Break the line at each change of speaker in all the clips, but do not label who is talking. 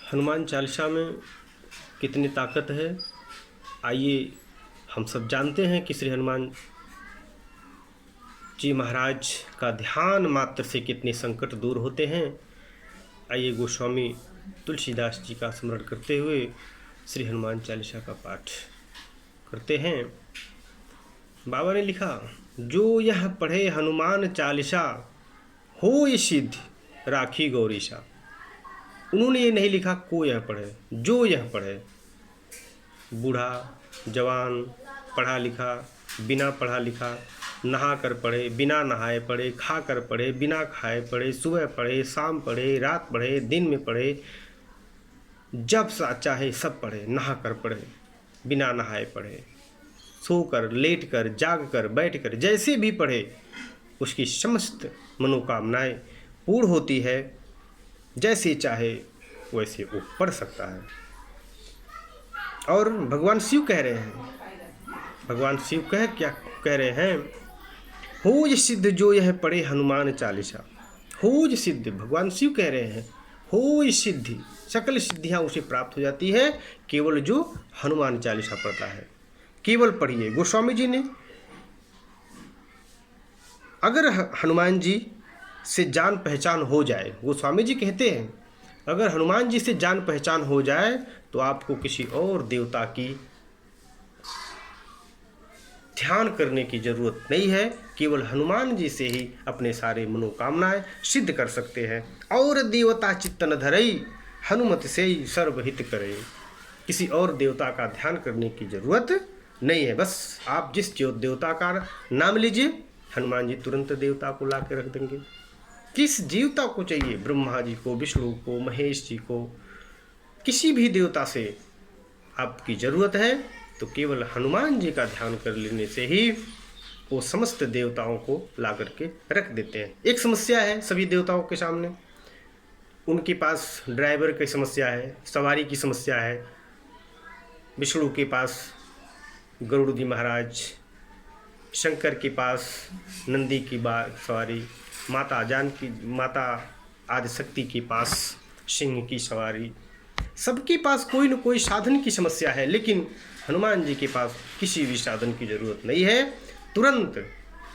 हनुमान चालीसा में कितनी ताकत है, आइए हम सब जानते हैं कि श्री हनुमान जी महाराज का ध्यान मात्र से कितने संकट दूर होते हैं। आइए गोस्वामी तुलसीदास जी का स्मरण करते हुए श्री हनुमान चालीसा का पाठ करते हैं। बाबा ने लिखा, जो यह पढ़े हनुमान चालीसा हो ये सिद्ध राखी गौरीशा। उन्होंने ये नहीं लिखा को यह पढ़े, जो यह पढ़े। बूढ़ा जवान, पढ़ा लिखा, बिना पढ़ा लिखा, नहा कर पढ़े, बिना नहाए पढ़े, खा कर पढ़े, बिना खाए पढ़े, सुबह पढ़े, शाम पढ़े, रात पढ़े, दिन में पढ़े, जब सा चाहे सब पढ़े, नहा कर पढ़े, बिना नहाए पढ़े, सोकर, लेट कर, जाग कर, बैठ कर, जैसे भी पढ़े उसकी समस्त मनोकामनाएं पूर्ण होती है। जैसे चाहे वैसे वो पढ़ सकता है। और भगवान शिव कह रहे हैं, भगवान शिव क्या कह रहे हैं, होज सिद्ध जो यह पढ़े हनुमान चालीसा। होज सिद्ध, भगवान शिव कह रहे हैं, होज सिद्धि, सकल सिद्धियां उसे प्राप्त हो जाती है केवल जो हनुमान चालीसा पढ़ता है। केवल पढ़िए। गोस्वामी जी ने, अगर हनुमान जी से जान पहचान हो जाए, गोस्वामी जी कहते हैं अगर हनुमान जी से जान पहचान हो जाए तो आपको किसी और देवता की ध्यान करने की जरूरत नहीं है। केवल हनुमान जी से ही अपने सारे मनोकामनाएं सिद्ध कर सकते हैं। और देवता चित्तन धरई हनुमत से ही सर्वहित करे। किसी और देवता का ध्यान करने की जरूरत नहीं है। बस आप जिस देवता का नाम लीजिए, हनुमान जी तुरंत देवता को ला के रख देंगे। किस देवता को चाहिए, ब्रह्मा जी को, विष्णु को, महेश जी को, किसी भी देवता से आपकी जरूरत है तो केवल हनुमान जी का ध्यान कर लेने से ही वो समस्त देवताओं को ला करके रख देते हैं। एक समस्या है सभी देवताओं के सामने, उनके पास ड्राइवर की समस्या है, सवारी की समस्या है। विष्णु के पास गरुड़ जी महाराज, शंकर के पास नंदी की सवारी, माता आदिशक्ति के पास सिंह की सवारी। सबके पास कोई न कोई साधन की समस्या है, लेकिन हनुमान जी के पास किसी भी साधन की जरूरत नहीं है। तुरंत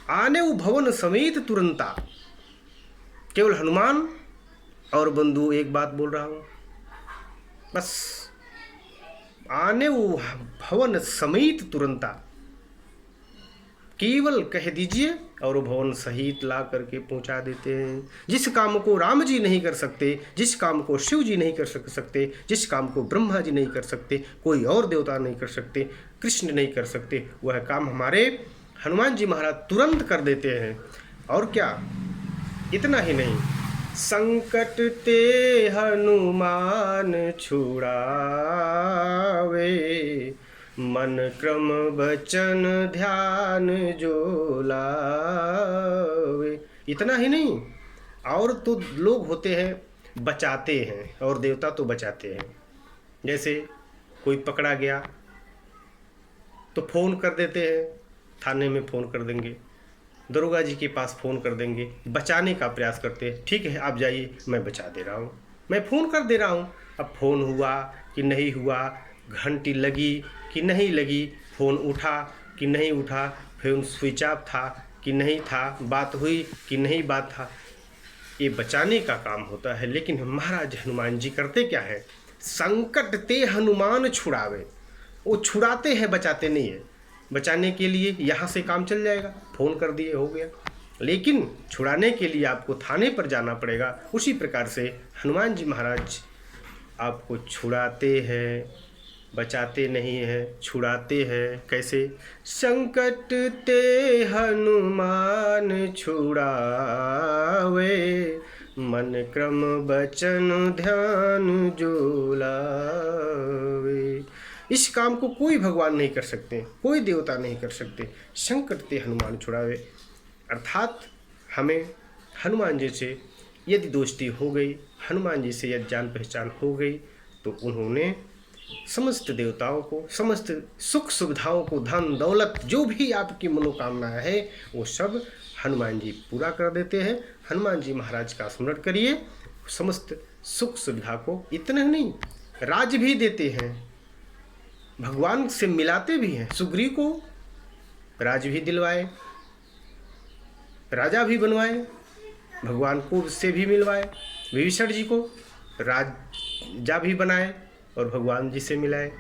आने वो भवन समेत तुरंता। केवल हनुमान और बंधु एक बात बोल रहा हूं, बस आने वो भवन समेत तुरंता, केवल कह दीजिए और वो भवन सहित ला करके पहुंचा देते हैं। जिस काम को राम जी नहीं कर सकते, जिस काम को शिव जी नहीं कर सकते, जिस काम को ब्रह्मा जी नहीं कर सकते, कोई और देवता नहीं कर सकते, कृष्ण नहीं कर सकते, वह काम हमारे हनुमान जी महाराज तुरंत कर देते हैं। और क्या, इतना ही नहीं, संकट ते हनुमान छुड़ावे, मन क्रम वचन ध्यान जो लावे। इतना ही नहीं, और तो लोग होते हैं बचाते हैं, और देवता तो बचाते हैं। जैसे कोई पकड़ा गया तो फोन कर देते हैं, थाने में फोन कर देंगे, दरोगा जी के पास फोन कर देंगे, बचाने का प्रयास करते हैं। ठीक है आप जाइए, मैं बचा दे रहा हूँ, मैं फ़ोन कर दे रहा हूँ। अब फ़ोन हुआ कि नहीं हुआ, घंटी लगी कि नहीं लगी, फ़ोन उठा कि नहीं उठा, फ़ोन स्विच ऑफ था कि नहीं था, बात हुई कि नहीं बात था, ये बचाने का काम होता है। लेकिन महाराज हनुमान जी करते क्या है, संकट ते हनुमान छुड़ावे। वो छुड़ाते हैं, बचाते नहीं है। बचाने के लिए यहाँ से काम चल जाएगा, फ़ोन कर दिए हो गया, लेकिन छुड़ाने के लिए आपको थाने पर जाना पड़ेगा। उसी प्रकार से हनुमान जी महाराज आपको छुड़ाते हैं, बचाते नहीं हैं, छुड़ाते हैं। कैसे, संकट ते हनुमान छुड़ावे, मन क्रम वचन ध्यान जो लावे। इस काम को कोई भगवान नहीं कर सकते, कोई देवता नहीं कर सकते। संकट ते हनुमान छुड़ावे, अर्थात हमें हनुमान जी से यदि दोस्ती हो गई, हनुमान जी से यदि जान पहचान हो गई, तो उन्होंने समस्त देवताओं को, समस्त सुख सुविधाओं को, धन दौलत, जो भी आपकी मनोकामना है, वो सब हनुमान जी पूरा कर देते हैं। हनुमान जी महाराज का स्मरण करिए समस्त सुख सुविधा को। इतना नहीं, राज भी देते हैं, भगवान से मिलाते भी हैं। सुग्रीव को राज भी दिलवाए, राजा भी बनवाए, भगवान को से भी मिलवाए। विभीषण जी को राजा भी बनाए और भगवान जी से मिलाए।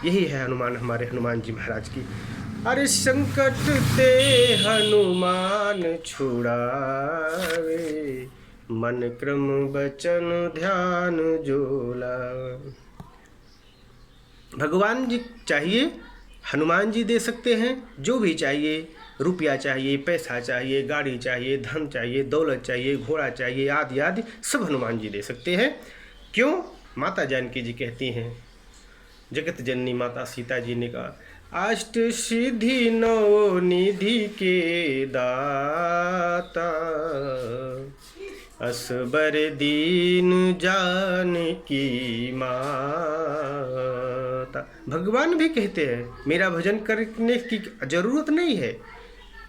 यही है हनुमान, हमारे हनुमान जी महाराज की। अरे संकट ते हनुमान छुड़ावे, मन क्रम वचन ध्यान जोला। भगवान जी चाहिए, हनुमान जी दे सकते हैं। जो भी चाहिए, रुपया चाहिए, पैसा चाहिए, गाड़ी चाहिए, धन चाहिए, दौलत चाहिए, घोड़ा चाहिए, आदि आदि सब हनुमान जी दे सकते हैं। क्यों? माता जानकी जी कहती हैं, जगत जननी माता सीता जी ने कहा, अष्ट सिद्धि नौ निधि के दाता, असबर दीन जानकी माता। भगवान भी कहते हैं, मेरा भजन करने की जरूरत नहीं है,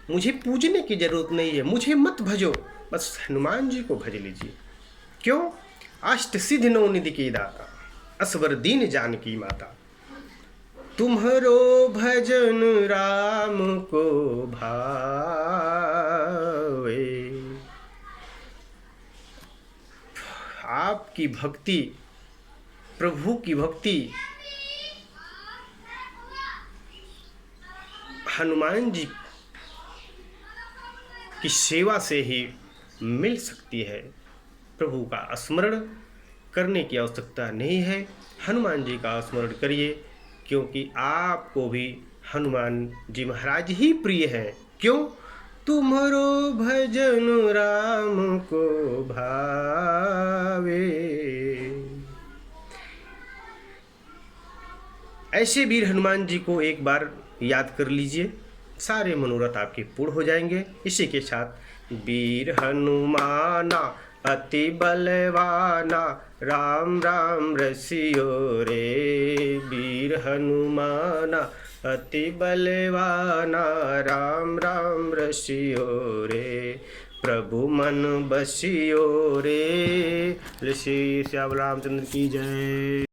मुझे पूजने की जरूरत नहीं है, मुझे मत भजो, बस हनुमान जी को भज लीजिए। क्यों? अष्ट सिद्धि नौ निधि की दाता, असबर दीन जानकी माता। तुम्हारो भजन राम को भावे, आपकी भक्ति, प्रभु की भक्ति हनुमान जी की सेवा से ही मिल सकती है। प्रभु का स्मरण करने की आवश्यकता नहीं है, हनुमान जी का स्मरण करिए, क्योंकि आपको भी हनुमान जी महाराज ही प्रिय हैं। क्यों? तुम्हारो भजन राम को भावे। ऐसे वीर हनुमान जी को एक बार याद कर लीजिए, सारे मनोरथ आपके पूर्ण हो जाएंगे। इसी के साथ, वीर हनुमाना अति बलवाना, राम राम रसियो रे। वीर हनुमाना अति बलवाना, राम राम रसियो रे। प्रभु मन बसियो रे। श्री श्याम रामचंद्र की जय।